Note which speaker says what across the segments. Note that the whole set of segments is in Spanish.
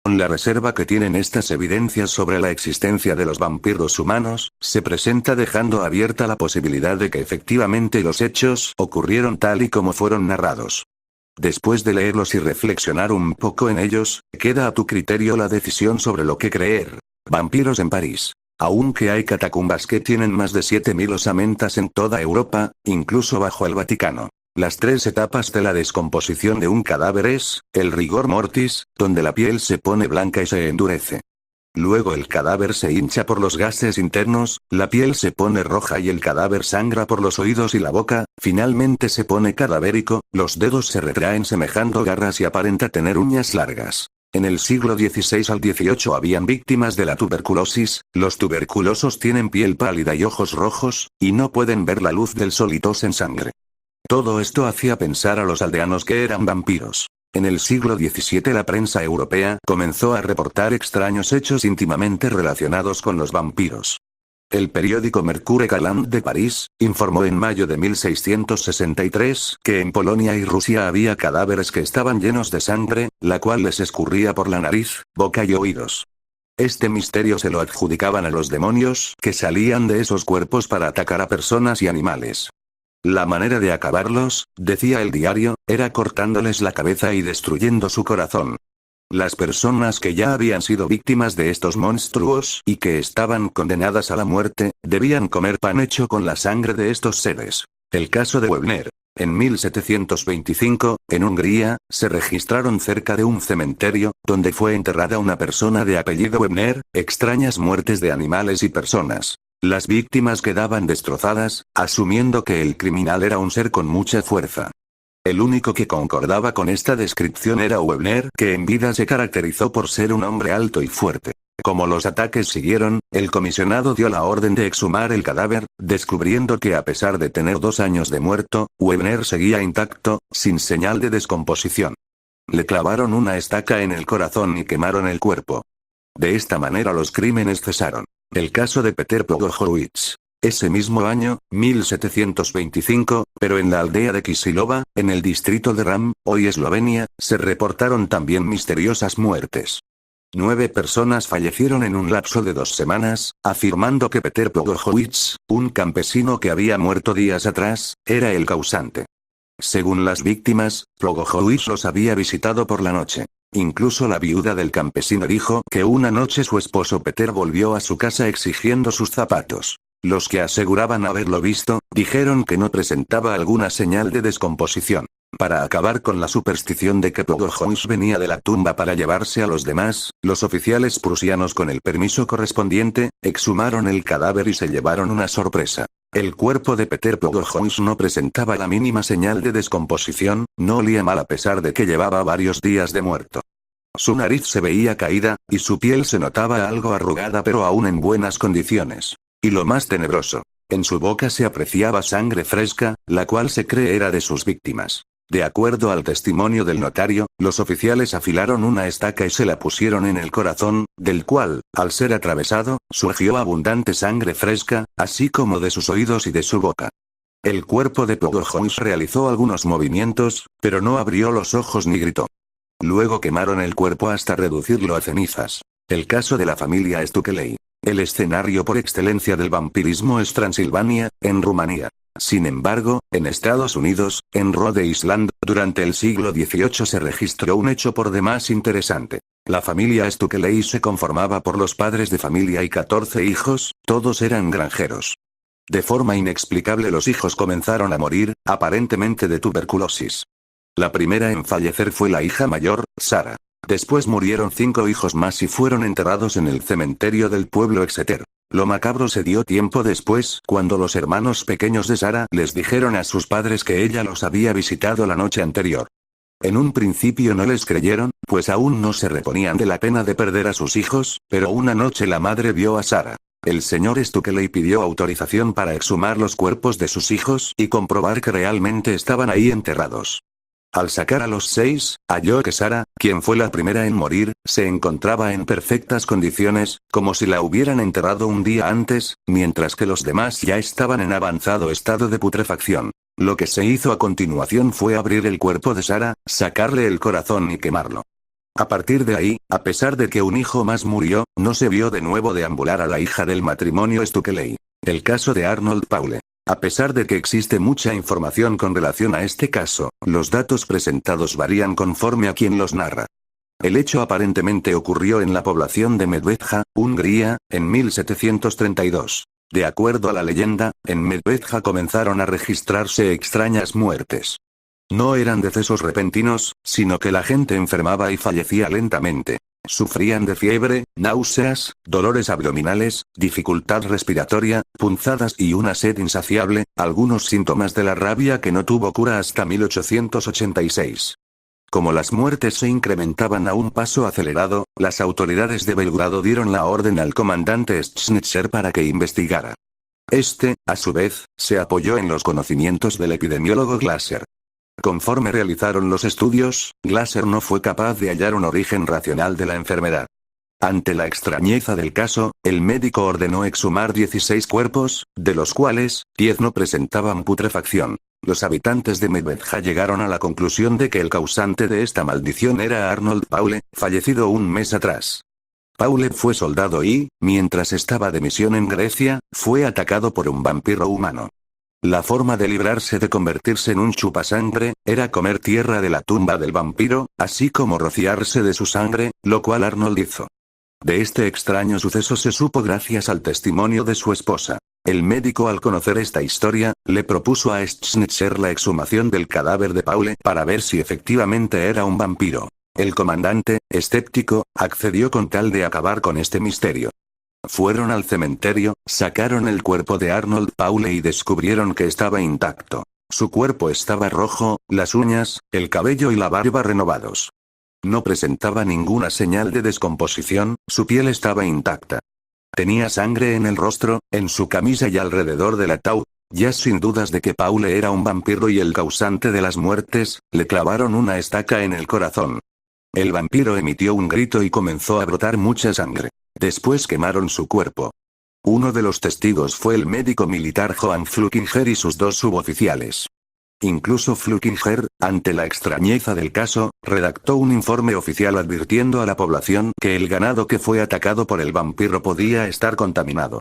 Speaker 1: Con la reserva que tienen estas evidencias sobre la existencia de los vampiros humanos, se presenta dejando abierta la posibilidad de que efectivamente los hechos ocurrieron tal y como fueron narrados. Después de leerlos y reflexionar un poco en ellos, queda a tu criterio la decisión sobre lo que creer. Vampiros en París. Aunque hay catacumbas que tienen más de 7000 osamentas en toda Europa, incluso bajo el Vaticano. Las tres etapas de la descomposición de un cadáver es, el rigor mortis, donde la piel se pone blanca y se endurece. Luego el cadáver se hincha por los gases internos, la piel se pone roja y el cadáver sangra por los oídos y la boca, finalmente se pone cadavérico, los dedos se retraen semejando garras y aparenta tener uñas largas. En el siglo XVI al XVIII habían víctimas de la tuberculosis, los tuberculosos tienen piel pálida y ojos rojos, y no pueden ver la luz del sol y tosen sangre. Todo esto hacía pensar a los aldeanos que eran vampiros. En el siglo XVII la prensa europea comenzó a reportar extraños hechos íntimamente relacionados con los vampiros. El periódico Mercure Galant de París informó en mayo de 1663 que en Polonia y Rusia había cadáveres que estaban llenos de sangre, la cual les escurría por la nariz, boca y oídos. Este misterio se lo adjudicaban a los demonios que salían de esos cuerpos para atacar a personas y animales. La manera de acabarlos, decía el diario, era cortándoles la cabeza y destruyendo su corazón. Las personas que ya habían sido víctimas de estos monstruos y que estaban condenadas a la muerte, debían comer pan hecho con la sangre de estos seres. El caso de Webner. En 1725, en Hungría, se registraron cerca de un cementerio, donde fue enterrada una persona de apellido Webner, extrañas muertes de animales y personas. Las víctimas quedaban destrozadas, asumiendo que el criminal era un ser con mucha fuerza. El único que concordaba con esta descripción era Webner, que en vida se caracterizó por ser un hombre alto y fuerte. Como los ataques siguieron, el comisionado dio la orden de exhumar el cadáver, descubriendo que a pesar de tener 2 años de muerto, Webner seguía intacto, sin señal de descomposición. Le clavaron una estaca en el corazón y quemaron el cuerpo. De esta manera los crímenes cesaron. El caso de Peter Pogorowicz. Ese mismo año, 1725, pero en la aldea de Kisilova, en el distrito de Ram, hoy Eslovenia, se reportaron también misteriosas muertes. 9 personas fallecieron en un lapso de 2 semanas, afirmando que Peter Pogorowicz, un campesino que había muerto días atrás, era el causante. Según las víctimas, Pogorowicz los había visitado por la noche. Incluso la viuda del campesino dijo que una noche su esposo Peter volvió a su casa exigiendo sus zapatos. Los que aseguraban haberlo visto, dijeron que no presentaba alguna señal de descomposición. Para acabar con la superstición de que Pogorowicz venía de la tumba para llevarse a los demás, los oficiales prusianos con el permiso correspondiente, exhumaron el cadáver y se llevaron una sorpresa. El cuerpo de Peter Pogorowicz no presentaba la mínima señal de descomposición, no olía mal a pesar de que llevaba varios días de muerto. Su nariz se veía caída, y su piel se notaba algo arrugada pero aún en buenas condiciones. Y lo más tenebroso, en su boca se apreciaba sangre fresca, la cual se cree era de sus víctimas. De acuerdo al testimonio del notario, los oficiales afilaron una estaca y se la pusieron en el corazón, del cual, al ser atravesado, surgió abundante sangre fresca, así como de sus oídos y de su boca. El cuerpo de Pogorowicz realizó algunos movimientos, pero no abrió los ojos ni gritó. Luego quemaron el cuerpo hasta reducirlo a cenizas. El caso de la familia Stukeley. El escenario por excelencia del vampirismo es Transilvania, en Rumanía. Sin embargo, en Estados Unidos, en Rhode Island, durante el siglo XVIII se registró un hecho por demás interesante. La familia Stukeley se conformaba por los padres de familia y 14 hijos, todos eran granjeros. De forma inexplicable los hijos comenzaron a morir, aparentemente de tuberculosis. La primera en fallecer fue la hija mayor, Sarah. Después murieron 5 hijos más y fueron enterrados en el cementerio del pueblo Exeter. Lo macabro se dio tiempo después, cuando los hermanos pequeños de Sarah les dijeron a sus padres que ella los había visitado la noche anterior. En un principio no les creyeron, pues aún no se reponían de la pena de perder a sus hijos, pero una noche la madre vio a Sarah. El señor Stukeley pidió autorización para exhumar los cuerpos de sus hijos y comprobar que realmente estaban ahí enterrados. Al sacar a los 6, halló que Sara, quien fue la primera en morir, se encontraba en perfectas condiciones, como si la hubieran enterrado un día antes, mientras que los demás ya estaban en avanzado estado de putrefacción. Lo que se hizo a continuación fue abrir el cuerpo de Sara, sacarle el corazón y quemarlo. A partir de ahí, a pesar de que un hijo más murió, no se vio de nuevo deambular a la hija del matrimonio Stukeley. El caso de Arnold Paule. A pesar de que existe mucha información con relación a este caso, los datos presentados varían conforme a quien los narra. El hecho aparentemente ocurrió en la población de Medvedja, Hungría, en 1732. De acuerdo a la leyenda, en Medvedja comenzaron a registrarse extrañas muertes. No eran decesos repentinos, sino que la gente enfermaba y fallecía lentamente. Sufrían de fiebre, náuseas, dolores abdominales, dificultad respiratoria, punzadas y una sed insaciable, algunos síntomas de la rabia que no tuvo cura hasta 1886. Como las muertes se incrementaban a un paso acelerado, las autoridades de Belgrado dieron la orden al comandante Schnitzer para que investigara. Este, a su vez, se apoyó en los conocimientos del epidemiólogo Glaser. Conforme realizaron los estudios, Glaser no fue capaz de hallar un origen racional de la enfermedad. Ante la extrañeza del caso, el médico ordenó exhumar 16 cuerpos, de los cuales, 10 no presentaban putrefacción. Los habitantes de Medvedja llegaron a la conclusión de que el causante de esta maldición era Arnold Paule, fallecido un mes atrás. Paule fue soldado y, mientras estaba de misión en Grecia, fue atacado por un vampiro humano. La forma de librarse de convertirse en un chupasangre, era comer tierra de la tumba del vampiro, así como rociarse de su sangre, lo cual Arnold hizo. De este extraño suceso se supo gracias al testimonio de su esposa. El médico, al conocer esta historia, le propuso a Schnitzer la exhumación del cadáver de Paule para ver si efectivamente era un vampiro. El comandante, escéptico, accedió con tal de acabar con este misterio. Fueron al cementerio, sacaron el cuerpo de Arnold Paule y descubrieron que estaba intacto. Su cuerpo estaba rojo, las uñas, el cabello y la barba renovados. No presentaba ninguna señal de descomposición, su piel estaba intacta. Tenía sangre en el rostro, en su camisa y alrededor del ataúd. Ya sin dudas de que Paule era un vampiro y el causante de las muertes, le clavaron una estaca en el corazón. El vampiro emitió un grito y comenzó a brotar mucha sangre. Después quemaron su cuerpo. Uno de los testigos fue el médico militar Johann Flukinger y sus 2 suboficiales. Incluso Flukinger, ante la extrañeza del caso, redactó un informe oficial advirtiendo a la población que el ganado que fue atacado por el vampiro podía estar contaminado.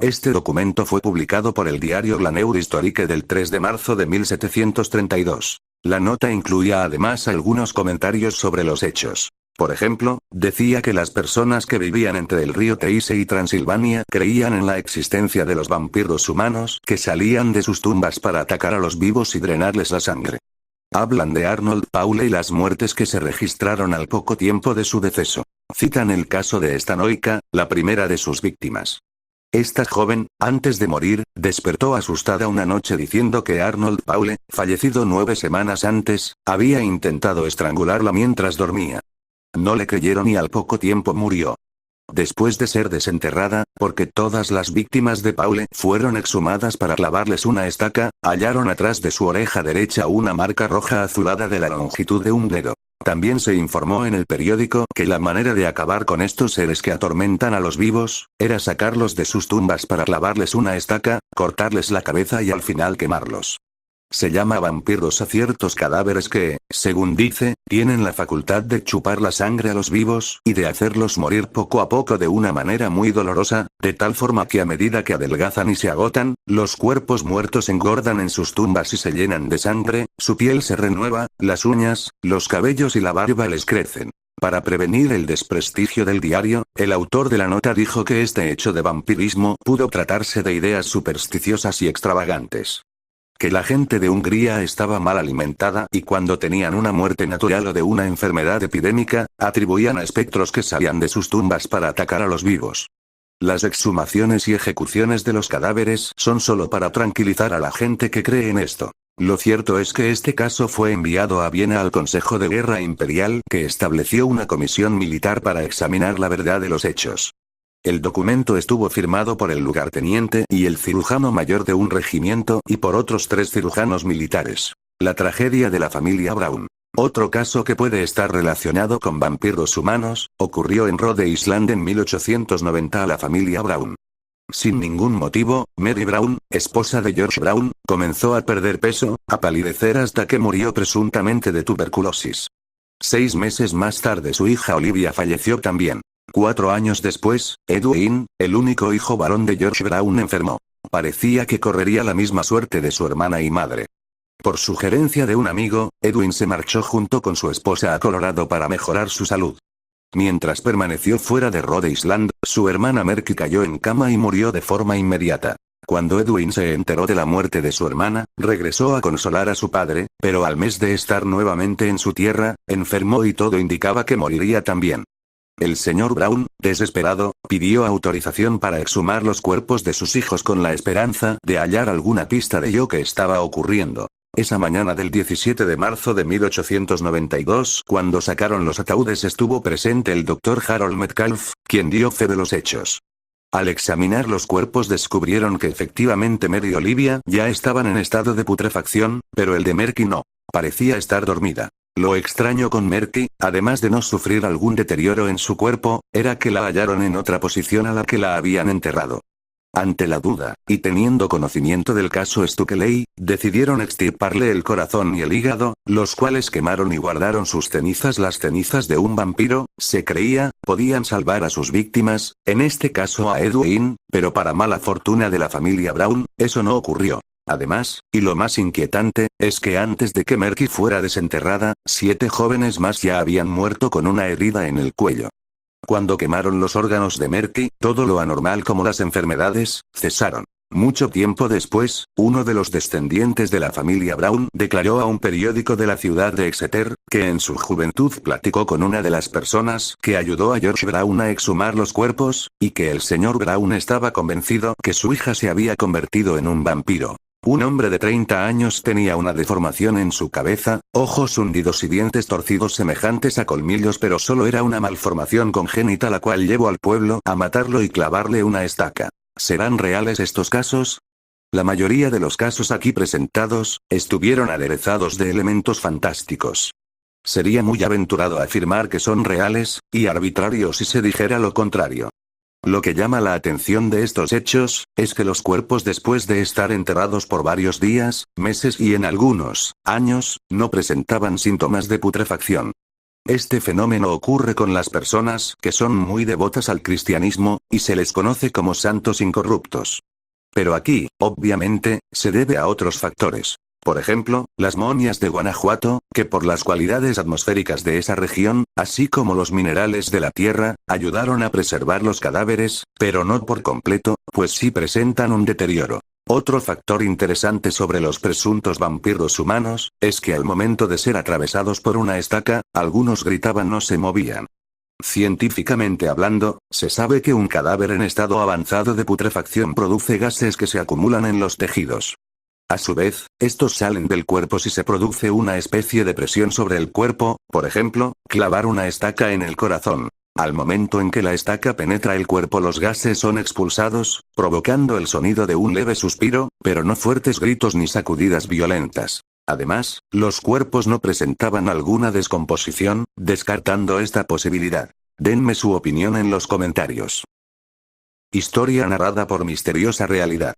Speaker 1: Este documento fue publicado por el diario La Neue Historique del 3 de marzo de 1732. La nota incluía además algunos comentarios sobre los hechos. Por ejemplo, decía que las personas que vivían entre el río Teise y Transilvania creían en la existencia de los vampiros humanos que salían de sus tumbas para atacar a los vivos y drenarles la sangre. Hablan de Arnold Paule y las muertes que se registraron al poco tiempo de su deceso. Citan el caso de Stanoika, la primera de sus víctimas. Esta joven, antes de morir, despertó asustada una noche diciendo que Arnold Paule, fallecido 9 semanas antes, había intentado estrangularla mientras dormía. No le creyeron y al poco tiempo murió. Después de ser desenterrada, porque todas las víctimas de Paule fueron exhumadas para clavarles una estaca, hallaron atrás de su oreja derecha una marca roja azulada de la longitud de un dedo. También se informó en el periódico que la manera de acabar con estos seres que atormentan a los vivos, era sacarlos de sus tumbas para clavarles una estaca, cortarles la cabeza y al final quemarlos. Se llama vampiros a ciertos cadáveres que, según dice, tienen la facultad de chupar la sangre a los vivos, y de hacerlos morir poco a poco de una manera muy dolorosa, de tal forma que a medida que adelgazan y se agotan, los cuerpos muertos engordan en sus tumbas y se llenan de sangre, su piel se renueva, las uñas, los cabellos y la barba les crecen. Para prevenir el desprestigio del diario, el autor de la nota dijo que este hecho de vampirismo pudo tratarse de ideas supersticiosas y extravagantes. Que la gente de Hungría estaba mal alimentada y cuando tenían una muerte natural o de una enfermedad epidémica, atribuían a espectros que salían de sus tumbas para atacar a los vivos. Las exhumaciones y ejecuciones de los cadáveres son solo para tranquilizar a la gente que cree en esto. Lo cierto es que este caso fue enviado a Viena al Consejo de Guerra Imperial, que estableció una comisión militar para examinar la verdad de los hechos. El documento estuvo firmado por el lugarteniente y el cirujano mayor de un regimiento y por otros 3 cirujanos militares. La tragedia de la familia Brown. Otro caso que puede estar relacionado con vampiros humanos, ocurrió en Rhode Island en 1890 a la familia Brown. Sin ningún motivo, Mary Brown, esposa de George Brown, comenzó a perder peso, a palidecer hasta que murió presuntamente de tuberculosis. 6 meses más tarde su hija Olivia falleció también. 4 años después, Edwin, el único hijo varón de George Brown, enfermó. Parecía que correría la misma suerte de su hermana y madre. Por sugerencia de un amigo, Edwin se marchó junto con su esposa a Colorado para mejorar su salud. Mientras permaneció fuera de Rhode Island, su hermana Merky cayó en cama y murió de forma inmediata. Cuando Edwin se enteró de la muerte de su hermana, regresó a consolar a su padre, pero al mes de estar nuevamente en su tierra, enfermó y todo indicaba que moriría también. El señor Brown, desesperado, pidió autorización para exhumar los cuerpos de sus hijos con la esperanza de hallar alguna pista de lo que estaba ocurriendo. Esa mañana del 17 de marzo de 1892, cuando sacaron los ataúdes, estuvo presente el Dr. Harold Metcalf, quien dio fe de los hechos. Al examinar los cuerpos descubrieron que efectivamente Mary y Olivia ya estaban en estado de putrefacción, pero el de Merky no. Parecía estar dormida. Lo extraño con Merky, además de no sufrir algún deterioro en su cuerpo, era que la hallaron en otra posición a la que la habían enterrado. Ante la duda, y teniendo conocimiento del caso Stukeley, decidieron extirparle el corazón y el hígado, los cuales quemaron y guardaron sus cenizas. Las cenizas de un vampiro, se creía, podían salvar a sus víctimas, en este caso a Edwin, pero para mala fortuna de la familia Brown, eso no ocurrió. Además, y lo más inquietante, es que antes de que Merky fuera desenterrada, 7 jóvenes más ya habían muerto con una herida en el cuello. Cuando quemaron los órganos de Merky, todo lo anormal como las enfermedades, cesaron. Mucho tiempo después, uno de los descendientes de la familia Brown declaró a un periódico de la ciudad de Exeter, que en su juventud platicó con una de las personas que ayudó a George Brown a exhumar los cuerpos, y que el señor Brown estaba convencido que su hija se había convertido en un vampiro. Un hombre de 30 años tenía una deformación en su cabeza, ojos hundidos y dientes torcidos semejantes a colmillos, pero solo era una malformación congénita la cual llevó al pueblo a matarlo y clavarle una estaca. ¿Serán reales estos casos? La mayoría de los casos aquí presentados, estuvieron aderezados de elementos fantásticos. Sería muy aventurado afirmar que son reales, y arbitrario si se dijera lo contrario. Lo que llama la atención de estos hechos, es que los cuerpos después de estar enterrados por varios días, meses y en algunos años, no presentaban síntomas de putrefacción. Este fenómeno ocurre con las personas que son muy devotas al cristianismo, y se les conoce como santos incorruptos. Pero aquí, obviamente, se debe a otros factores. Por ejemplo, las momias de Guanajuato, que por las cualidades atmosféricas de esa región, así como los minerales de la tierra, ayudaron a preservar los cadáveres, pero no por completo, pues sí presentan un deterioro. Otro factor interesante sobre los presuntos vampiros humanos, es que al momento de ser atravesados por una estaca, algunos gritaban, no se movían. Científicamente hablando, se sabe que un cadáver en estado avanzado de putrefacción produce gases que se acumulan en los tejidos. A su vez, estos salen del cuerpo si se produce una especie de presión sobre el cuerpo, por ejemplo, clavar una estaca en el corazón. Al momento en que la estaca penetra el cuerpo, los gases son expulsados, provocando el sonido de un leve suspiro, pero no fuertes gritos ni sacudidas violentas. Además, los cuerpos no presentaban alguna descomposición, descartando esta posibilidad. Denme su opinión en los comentarios. Historia narrada por Misteriosa Realidad.